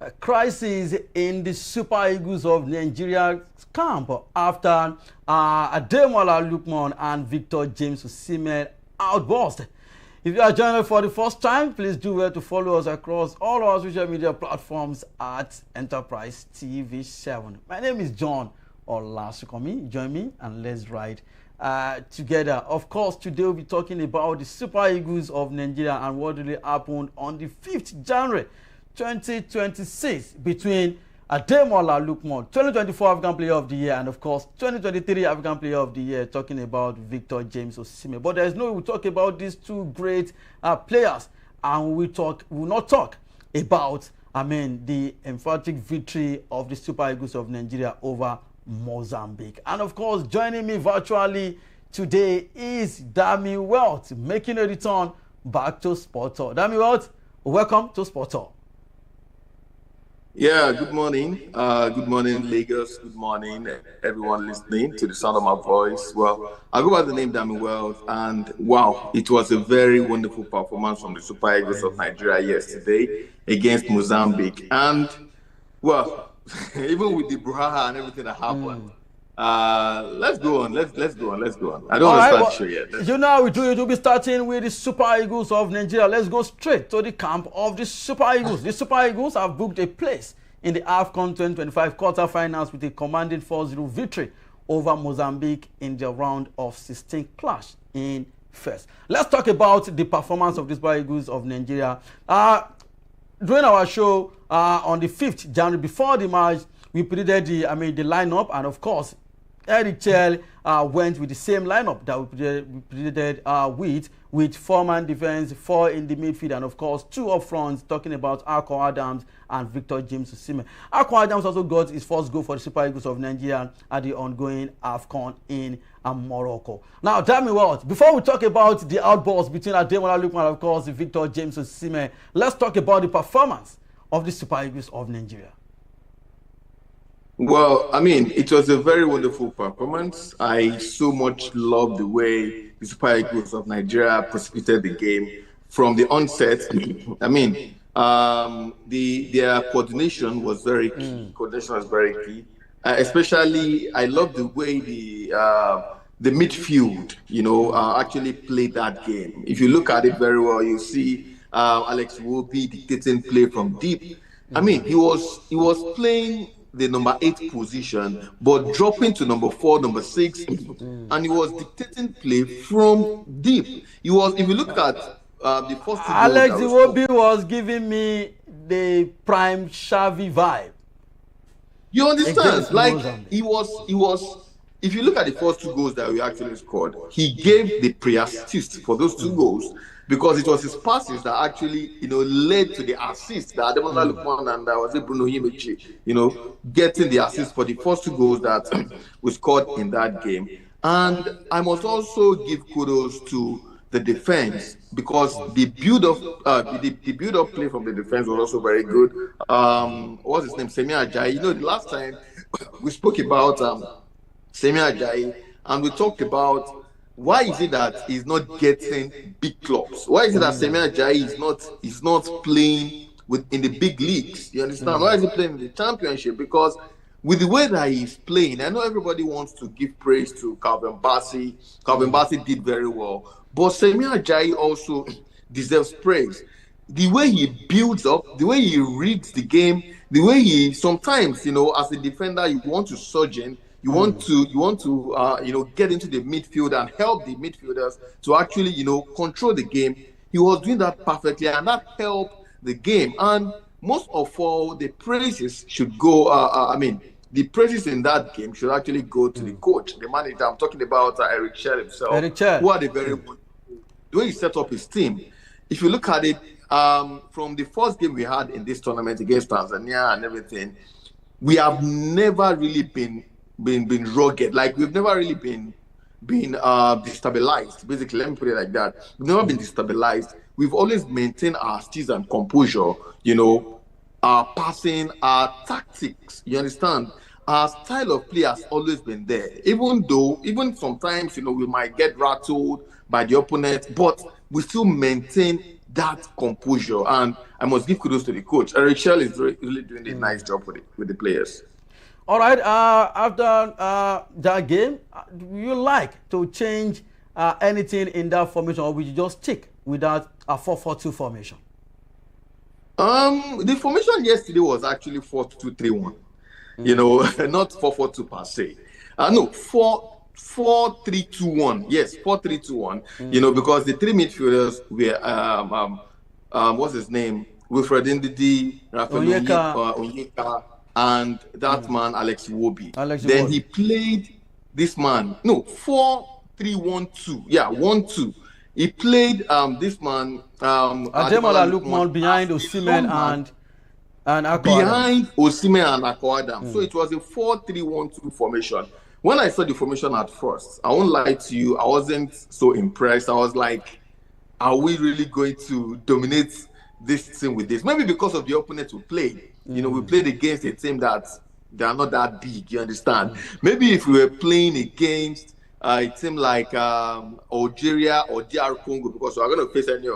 A crisis in the Super Eagles of Nigeria camp after Ademola Lookman and Victor Osimhen outburst. If you are joining us for the first time, please do well to follow us across all our social media platforms at Enterprise TV 7. My name is John Olasukomi. Join me and let's ride together. Of course, today we'll be talking about the Super Eagles of Nigeria and what really happened on the 5th January 2026 between Ademola Lookman, 2024 African Player of the Year, and of course 2023 African Player of the Year, talking about Victor Osimhen. But there's no way we'll talk about these two great players, and we will not talk about the emphatic victory of the Super Eagles of Nigeria over Mozambique. And of course, joining me virtually today is Dami Wealth, making a return back to Sport Talk. Dami Wealth, welcome to Sport Talk. Yeah, good morning. Good morning, Lagos. Good morning, everyone listening to the sound of my voice. Well, I go by the name Dami Wealth, and wow, it was a very wonderful performance from the Super Eagles of Nigeria yesterday against Mozambique. And well, even with the brouhaha and everything that happened, let's go on. Let's go on. I don't want to start the show yet. You know how we do it. We'll be starting with the Super Eagles of Nigeria. Let's go straight to the camp of the Super Eagles. The Super Eagles have booked a place in the AFCON 2025 quarterfinals with a commanding 4-0 victory over Mozambique in the round of 16 clash in first. Let's talk about the performance of the Super Eagles of Nigeria. During our show on the 5th January, before the match, we predicted the lineup, and of course, Eric Chell went with the same lineup that we predicted with 4-man defense, 4 in the midfield, and of course 2 up front, talking about Akon Adams and Victor Osimhen. Akon Adams also got his first goal for the Super Eagles of Nigeria at the ongoing AFCON in Morocco. Now, tell me what, before we talk about the outburst between Ademola Lookman and of course Victor Osimhen, let's talk about the performance of the Super Eagles of Nigeria. Well, it was a very wonderful performance. I so much love the way the Super Eagles of Nigeria precipitated the game from the onset. Their coordination was very key. Coordination was very key. Especially, I love the way the midfield, actually played that game. If you look at it very well, you see Alex Iwobi dictating play from deep. He was playing the number 8 position, but dropping to number 4, number 6, and he was dictating play from deep. If you look at the first two Alex Iwobi was giving me the prime Xavi vibe. You understand? Like he was. If you look at the first 2 goals that we actually scored, he gave the pre-assist for those 2 goals, because it was his passes that actually, led to the assist that Ademola Lookman and Bruno Yimechi, getting the assist for the first 2 goals that we scored in that game. And I must also give kudos to the defense, because the build-up play from the defense was also very good. What's his name? Semi Ajayi. The last time we spoke about Semi Ajayi, and we talked about why is it that he's not getting big clubs? Why is it that Semi Ajayi is not playing in the big leagues? You understand? Why is he playing in the championship? Because with the way that he's playing, I know everybody wants to give praise to Calvin Bassey. Calvin Bassey did very well, but Semi Ajayi also deserves praise. The way he builds up, the way he reads the game, the way he sometimes, as a defender, you want to surge in. You want to get into the midfield and help the midfielders to actually, control the game. He was doing that perfectly, and that helped the game. And most of all, the praises should go. The praises in that game should actually go to the coach, the manager. I'm talking about Eric Chell himself. Eric Chell. Who had a very good the way he set up his team. If you look at it, from the first game we had in this tournament against Tanzania and everything, we have never really been rugged. Like, we've never really been destabilized. Basically, let me put it like that. We've never been destabilized. We've always maintained our steez and composure, our passing, our tactics, you understand? Our style of play has always been there. Even sometimes, we might get rattled by the opponent, but we still maintain that composure. And I must give kudos to the coach. Eric Shell is really doing a nice job with the players. All right. After that game, do you like to change anything in that formation, or will you just stick with that 4-4-2 formation? The formation yesterday was actually 4-2-3-1. You know, not 4-4-2 per se. No, 4-3-2-1. Yes, 4-3-2-1. You know, because the three midfielders were what's his name? Wilfred Ndidi, Rafael Onyeka, and that man Alex Iwobi. Then he played this man. No, 4-3-1-2. Yeah, 1-2. He played this man Ademola Lookman behind Osimhen and Akko behind Osimhen and Akko Adams. So it was a 4-3-1-2 formation. When I saw the formation at first, I won't lie to you, I wasn't so impressed. I was like, are we really going to dominate this team with this? Maybe because of the opponent we played. You know, we played against a team that they are not that big, you understand? Maybe if we were playing against a team like Algeria or DR Congo, because we are going to face any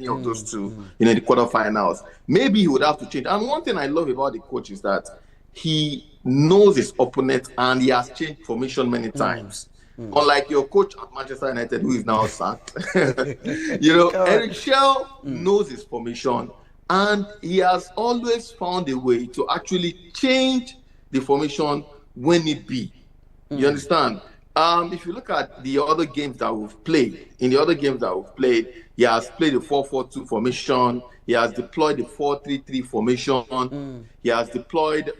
of those two, you know, in the quarterfinals, maybe he would have to change. And one thing I love about the coach is that he knows his opponent and he has changed formation many times. Unlike your coach at Manchester United, who is now sacked. You know, Eric Shell knows his formation, and he has always found a way to actually change the formation when it be. You understand? If you look at the other games that we've played, he has played the 4-4-2 formation. He has deployed the 4-3-3 formation. He has deployed.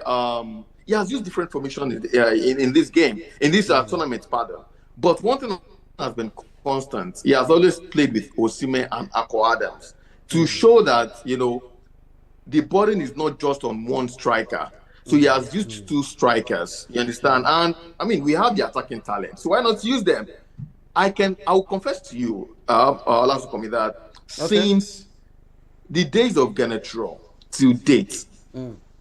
He has used different formations in this game, in this tournament, pardon. But one thing has been constant. He has always played with Osimhen and Akko Adams to show that, you know, the burden is not just on one striker. So he has used two strikers, you understand? And I mean, we have the attacking talent, so why not use them? I'll confess to you, Olasu Komi, that since the days of Genetro to date,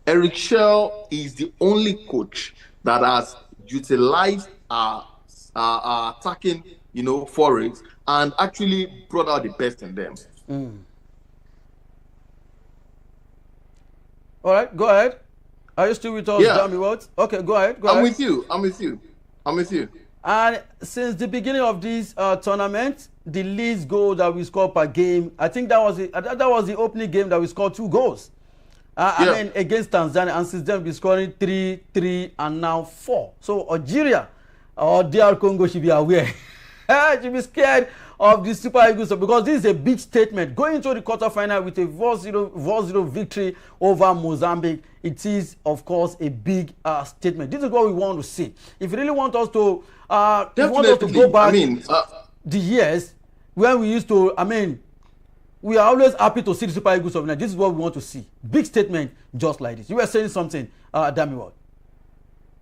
Eric Shell is the only coach that has utilized our attacking, you know, forays and actually brought out the best in them. All right, go ahead. Are you still with us, Jamie Watts? Okay, go ahead. I'm with you. And since the beginning of this tournament, the least goal that we scored per game, I think that was the opening game that we scored 2 goals. I mean, against Tanzania, and since then we've been scoring 3, 3, and now 4. So Algeria or DR Congo should be aware. Should be scared of the Super Eagles, because this is a big statement. Going into the quarterfinal with a 4-0 victory over Mozambique, it is, of course, a big statement. This is what we want to see. If you really want us to, go back the years when we used to, we are always happy to see the Super Eagles of Nigeria. This is what we want to see. Big statement just like this. You were saying something, Damiwad.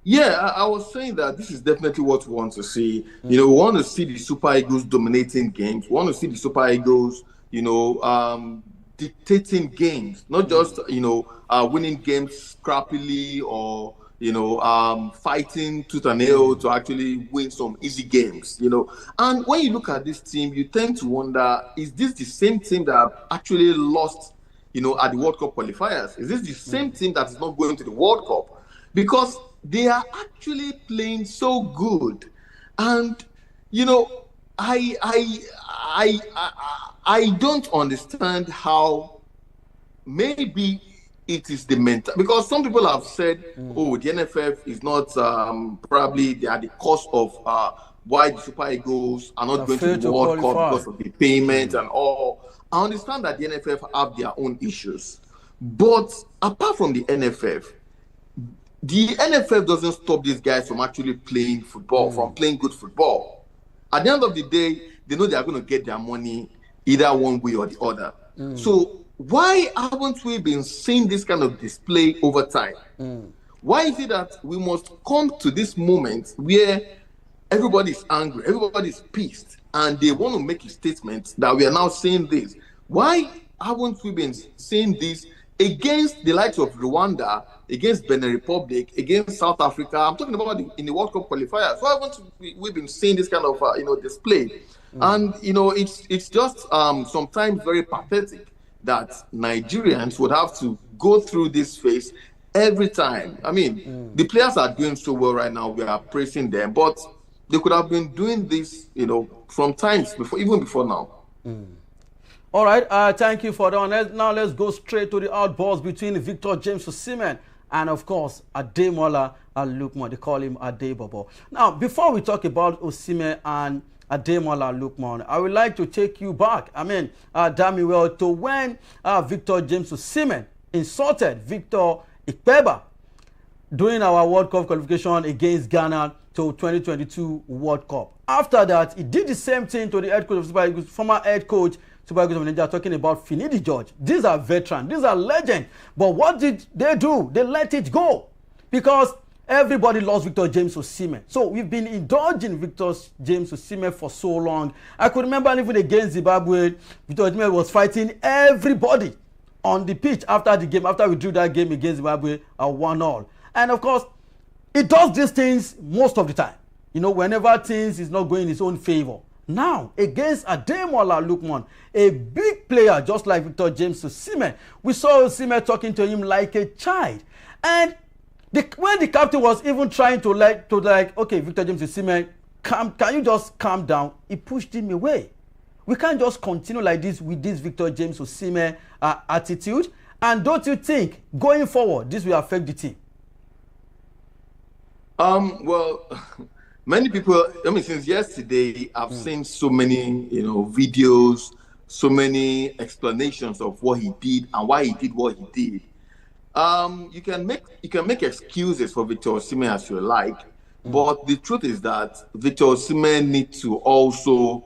Yeah, I was saying that this is definitely what we want to see. You know, we want to see the Super Eagles dominating games. We want to see the Super Eagles, you know, dictating games, not just, you know, winning games scrappily or, you know, fighting tooth and nail to actually win some easy games, you know. And when you look at this team, you tend to wonder, is this the same team that actually lost, you know, at the World Cup qualifiers? Is this the same team that is not going to the World Cup? Because they are actually playing so good. And, you know, I don't understand how maybe it is the mental, because some people have said, oh, the NFF is not probably they are the cause of why the Super Eagles are not going to the World Cup because of the payment and all. I understand that the NFF have their own issues. But apart from the NFF doesn't stop these guys from actually playing football, from playing good football. At the end of the day, they know they are going to get their money either one way or the other. So why haven't we been seeing this kind of display over time? Why is it that we must come to this moment where everybody's angry, everybody's pissed, and they want to make a statement that we are now saying this? Why haven't we been saying this against the likes of Rwanda, against Benin Republic, against South Africa? I'm talking about in the World Cup qualifiers. Why haven't we been seeing this kind of you know, display? And it's just sometimes very pathetic that Nigerians would have to go through this phase every time. I mean, the players are doing so well right now. We are praising them, but they could have been doing this, from times before, even before now. All right, thank you for that. Now let's go straight to the outburst between Victor James Osimhen and, of course, Ademola Lookman. They call him Adebobo. Now, before we talk about Osimhen and Ademola Lookman, I would like to take you back, Damiwell, to when Victor James Osimhen insulted Victor Ikpeba during our World Cup qualification against Ghana to 2022 World Cup. After that, he did the same thing to the head coach of Super Eagles, former head coach Super Eagles of Nigeria, talking about Finidi George. These are veterans, these are legends. But what did they do? They let it go because everybody loves Victor James Osimhen. So we've been indulging Victor James Osimhen for so long. I could remember even against Zimbabwe, Victor Osimhen was fighting everybody on the pitch after the game, after we drew that game against Zimbabwe 1-0. And of course, he does these things most of the time. Whenever things is not going in his own favor. Now, against Ademola Lookman, a big player just like Victor James Osimhen, we saw Osimhen talking to him like a child. And when the captain was even trying to okay, Victor James Osimhen, can you just calm down? He pushed him away. We can't just continue like this with this Victor James Osimhen attitude. And don't you think, going forward, this will affect the team? Well, many people, since yesterday, I've seen so many, videos, so many explanations of what he did and why he did what he did. You can make excuses for Victor Osimhen as you like, but the truth is that Victor Osimhen needs to also,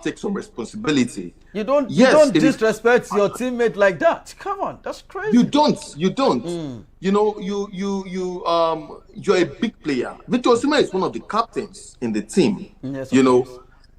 take some responsibility. You don't disrespect your teammate like that. Come on, that's crazy. You don't. You're a big player. Victor Osimhen is one of the captains in the team. Yes,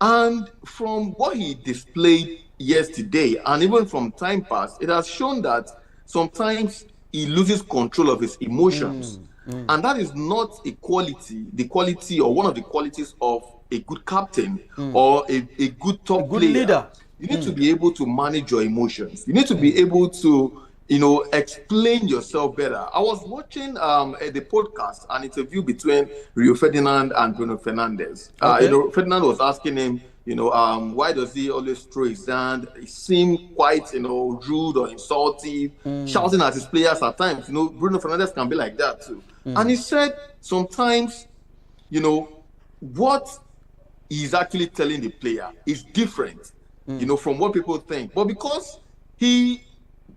and from what he displayed yesterday, and even from time past, it has shown that sometimes he loses control of his emotions, and that is not the quality or one of the qualities of a good captain or a good top player. Leader. You need to be able to manage your emotions. You need to be able to, explain yourself better. I was watching the podcast, an interview between Rio Ferdinand and Bruno Fernandes. Ferdinand was asking him, why does he always throw his hand? He seemed quite, rude or insulting, shouting at his players at times. Bruno Fernandes can be like that too. And he said sometimes, what he's actually telling the player is different. From what people think. But because he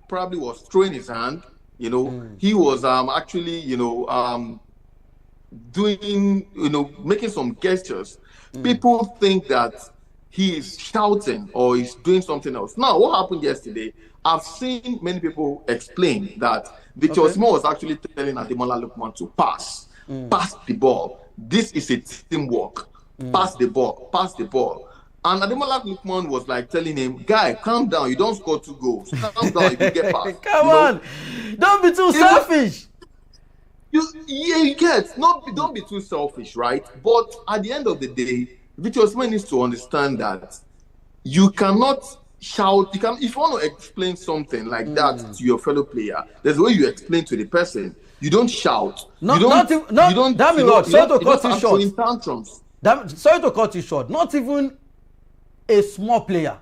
probably was throwing his hand, he was actually, doing, making some gestures. People think that he is shouting or he's doing something else. Now, what happened yesterday, I've seen many people explain that Victor Osimhen was actually telling Ademola Lookman to pass the ball. This is a teamwork. Pass the ball. And Ademola Lookman was like telling him, guy, calm down. You don't score 2 goals. Calm down if you get past. Come on. Don't be too selfish. Don't be too selfish, right? But at the end of the day, Victor Osimhen needs to understand that you cannot shout. If you want to explain something like that to your fellow player, there's a way you explain to the person. You don't shout. Sorry to cut you short. Not even a small player.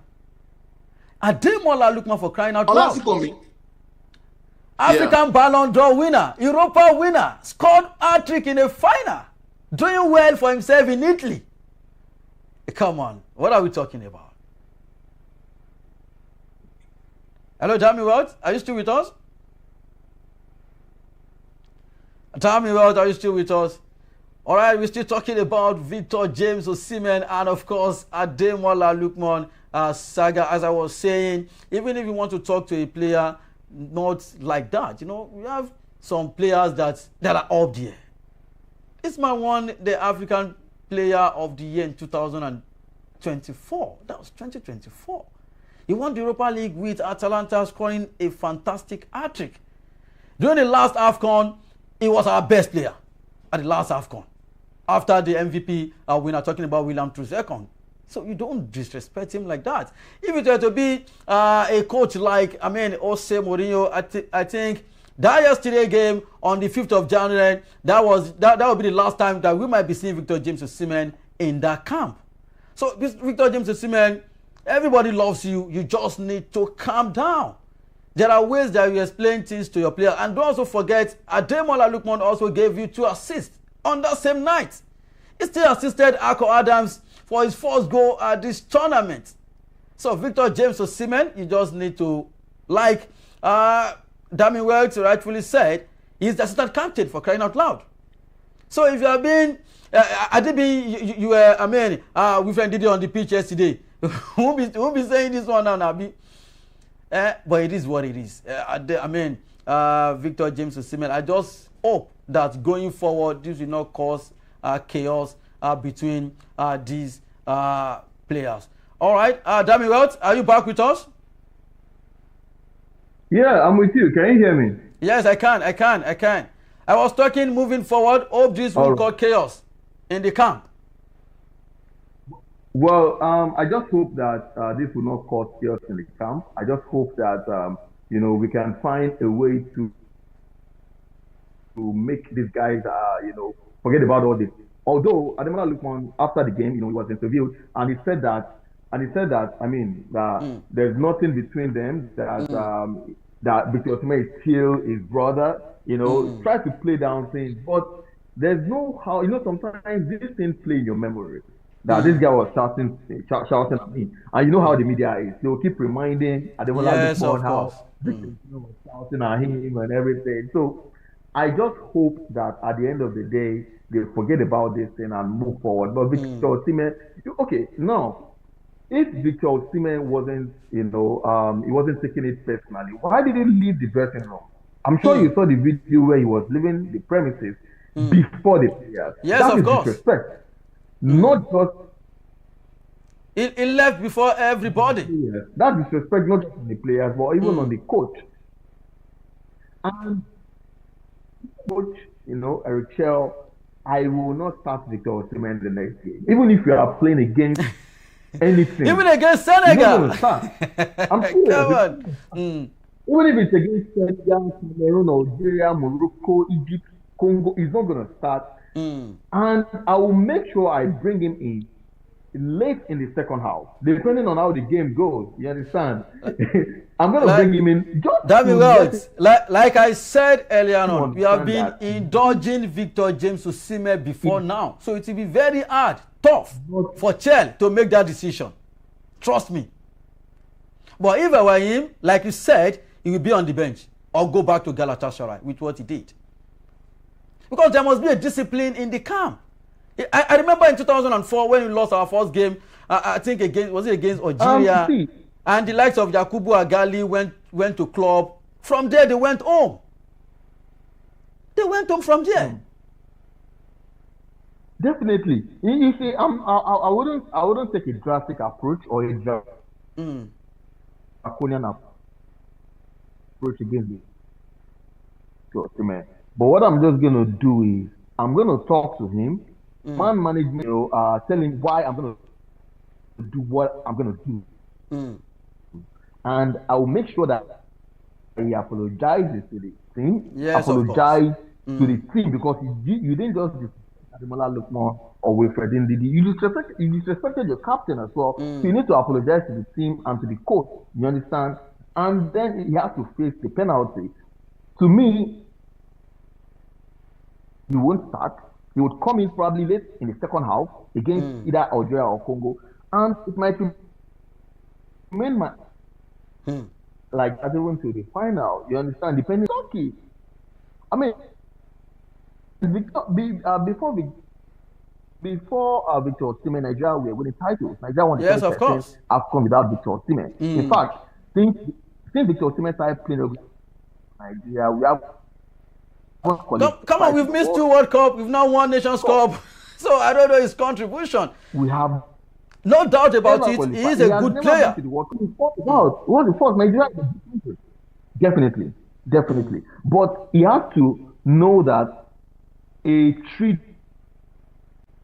Ademola Lookman, for crying out loud. African Ballon d'Or winner, Europa winner, scored hat-trick in a final, doing well for himself in Italy. Come on, what are we talking about? Hello, Damiwell, are you still with us? Damiwell, are you still with us? All right, we're still talking about Victor James Osimhen and, of course, Ademola Lookman saga. As I was saying, even if you want to talk to a player not like that, we have some players that are up there. This man won the African Player of the Year in 2024. That was 2024. He won the Europa League with Atalanta, scoring a fantastic hat-trick. During the last AFCON, he was our best player at the last AFCON. After the MVP winner, talking about William Troost-Ekong. So you don't disrespect him like that. If it were to be a coach like, Jose Mourinho, I think that yesterday game on the 5th of January, that would be the last time that we might be seeing Victor James Osimhen in that camp. So Victor James Osimhen, everybody loves you. You just need to calm down. There are ways that you explain things to your player. And don't also forget, Ademola Lookman also gave you 2 assists on that same night. He still assisted Ako Adams for his first goal at this tournament. So Victor James Osimhen, you just need to, like Dami Welch rightfully said, he's the assistant captain, for crying out loud. So if you have been, you were, we friend did it on the pitch yesterday. Who be saying this one now, Nabi? But it is what it is. Victor James Osimhen, I just hope that going forward, this will not cause chaos between these players. All right, Dami Welch, are you back with us? Yeah, I'm with you. Can you hear me? Yes, I can. I was talking moving forward. Hope this will cause chaos in the camp. Well, I just hope that this will not cause chaos in the camp. I just hope that we can find a way to make these guys forget about all this. Although Ademola Lookman, after the game, he was interviewed and he said that there's nothing between them, that Victor Osimhen is still his brother, try to play down things, but there's no how, sometimes these things play in your memory. That this guy was shouting at me. And you know how the media is. They will keep reminding Ademola Lookman how Victor was shouting at him and everything. So I just hope that at the end of the day, they forget about this thing and move forward. But Victor Osimhen, okay, now, if Victor Osimhen wasn't, he wasn't taking it personally, why did he leave the dressing room? I'm sure you saw the video where he was leaving the premises before the players. Yes, that of course. Disrespect. Not just... He left before everybody. Yes. That disrespect not just on the players, but even on the coach. And coach, Eric Chell, I will not start Victor Osimhen the next game. Even if you are playing against anything. Even against Senegal. I'm serious. Even if it's against Senegal, Cameroon, Algeria, Morocco, Egypt, Congo, he's not going to start. And I will make sure I bring him in late in the second half, depending on how the game goes. You understand? I'm going to bring him in. Like I said earlier on, we have been indulging Victor James Osimhen before now. So it will be very tough for Chel to make that decision. Trust me. But if I were him, like you said, he will be on the bench or go back to Galatasaray, with what he did. Because there must be a discipline in the camp. I remember in 2004 when we lost our first game, I think against Algeria, and the likes of Yakubu Agali went to club. From there they went home. They went home from there. Definitely. You see, I wouldn't take a drastic approach or a draconian approach against Osimhen. But what I'm just going to do is I'm going to talk to him, man management, tell him why I'm going to do what I'm going to do. And I will make sure that he apologizes to the team, apologize to the team, because you didn't just Ademola Lookman or Wilfred Ndidi. You disrespected your captain as well. So you need to apologize to the team and to the coach. You understand? And then he has to face the penalty. To me, he won't start. He would come in probably late in the second half against either Algeria or Congo, and it might remain like as they went to the final. You understand? Depending on Turkey. I mean, before Victor Osimhen, Nigeria were winning titles. Nigeria won the yes, of course. AFCON without Victor Osimhen. In fact, since Victor Osimhen started playing Nigeria, we have. Come on, we've missed 2 World Cup. We've now won Nations Cup. So I don't know his contribution. We have no doubt about it. He is a good player. What the fault? Nigeria is definitely. But he has to know that a tree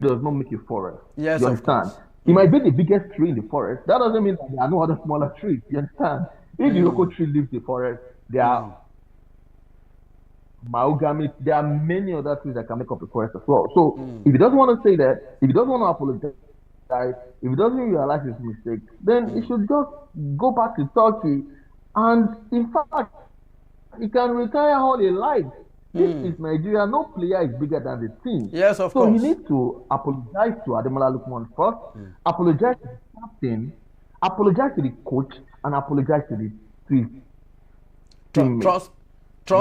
does not make a forest. Yes, you understand? It might be the biggest tree in the forest. That doesn't mean that there are no other smaller trees. You understand? If the local tree leaves the forest, there are mahogany. There are many other trees that can make up a forest as well. So if he doesn't want to say that, if he doesn't want to apologize, if he doesn't realize his mistake, then he should just go back to Turkey. And in fact, he can retire all he likes. This is Nigeria. No player is bigger than the team. Yes, of course. So he needs to apologize to Ademola Lookman first, apologize to the captain, apologize to the coach, and apologize to the team. Trust me.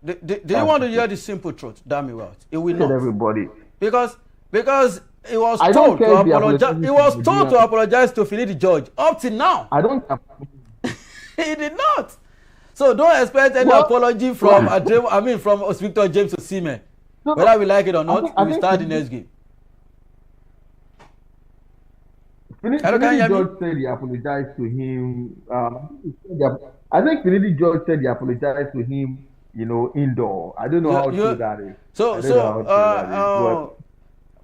Do you want to hear the simple truth? Damn it, well, it will not. Everybody. Because he was told to apologize. He was told to apologize to Finidi George. Up till now, I don't. He did not. So don't expect any apology from from Victor James Osimhen. Whether we like it or not, we will start the next game. Finidi George said he apologized to him. I think Finidi George said he apologized to him, indoor. I don't know how true that is.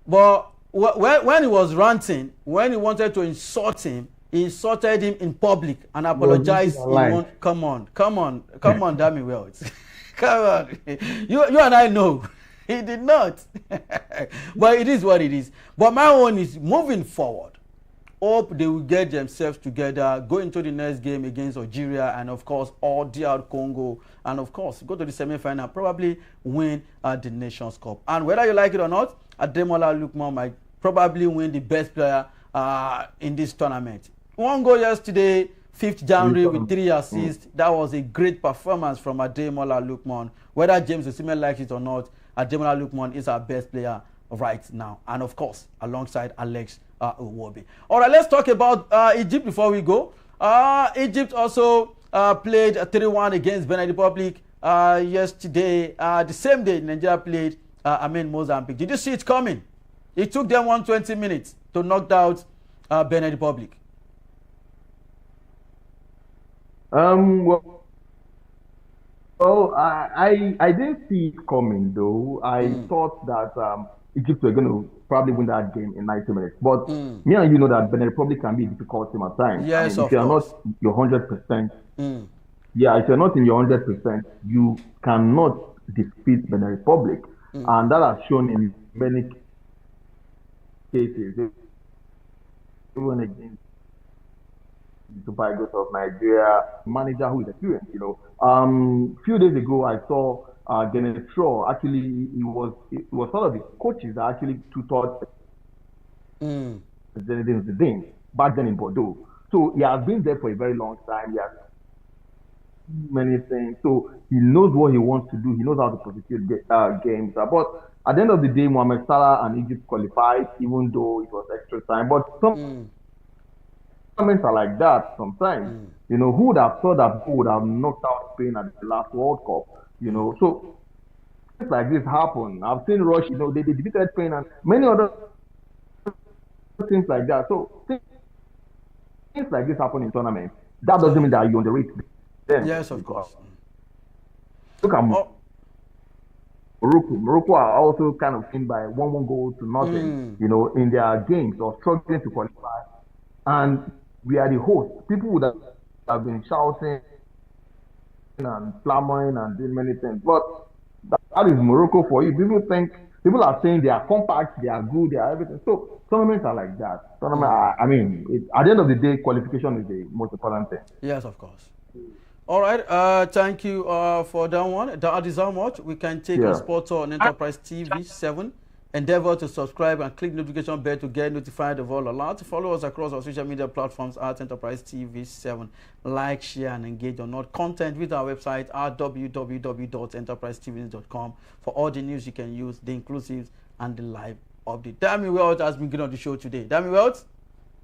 But when he was ranting, when he wanted to insult him, he insulted him in public and apologized. Come on, Dami Wells. Come on. You and I know. He did not. But it is what it is. But my own is moving forward. Hope they will get themselves together, go into the next game against Algeria, and of course, or DR Congo, and of course, go to the semi-final, probably win the Nations Cup. And whether you like it or not, Ademola Lookman might probably win the best player in this tournament. One goal yesterday, 5th January with 3 assists. That was a great performance from Ademola Lookman. Whether James Osimhen likes it or not, Ademola Lookman is our best player right now. And of course, alongside Alex Iwobi. All right, let's talk about Egypt before we go. Egypt also played 3-1 against Benin Republic yesterday. The same day Nigeria played Mozambique. Did you see it coming? It took them 120 minutes to knock out Benin Republic. Well, I didn't see it coming though. I thought that Egypt were going to probably win that game in 90 minutes. But me and you know that Benin Republic can be a difficult team at times. Yes, if you're not your 100%, if you're not in your 100%, you cannot defeat Benin Republic, and that has shown in many cases. Even against the Super Eagles of Nigeria, manager who is experienced. Few days ago I saw Genetro. Actually, it was sort of the coaches that actually tutored Zidane back then in Bordeaux. So he has been there for a very long time. He has many things. So he knows what he wants to do. He knows how to prosecute games. But at the end of the day, Mohamed Salah and Egypt qualified, even though it was extra time. But some tournaments are like that sometimes. Who would have thought that who would have knocked out Spain at the last World Cup? So things like this happen. I've seen Russia, they defeated Spain and many other things like that. So things like this happen in tournaments. That doesn't mean that you underrate them. Yes, of course. Look at Morocco. Morocco are also kind of seen by 1 goal to nothing, in their games or struggling to qualify. And we are the host. People would have been shouting and clamoring and doing many things. But that is Morocco for you. People are saying they are compact, they are good, they are everything. So tournaments are like that. At the end of the day, qualification is the most important thing. Yes, of course. All right. Thank you for that one. That is how much we can take on Sports on Enterprise TV 7. Endeavor to subscribe and click notification bell to get notified of all alerts. Follow us across our social media platforms at Enterprise TV 7. Like, share, and engage on our content with our website at www.enterprisetv.com for all the news you can use, the inclusives, and the live update. Dami Wells has been good on the show today. Dami Wells?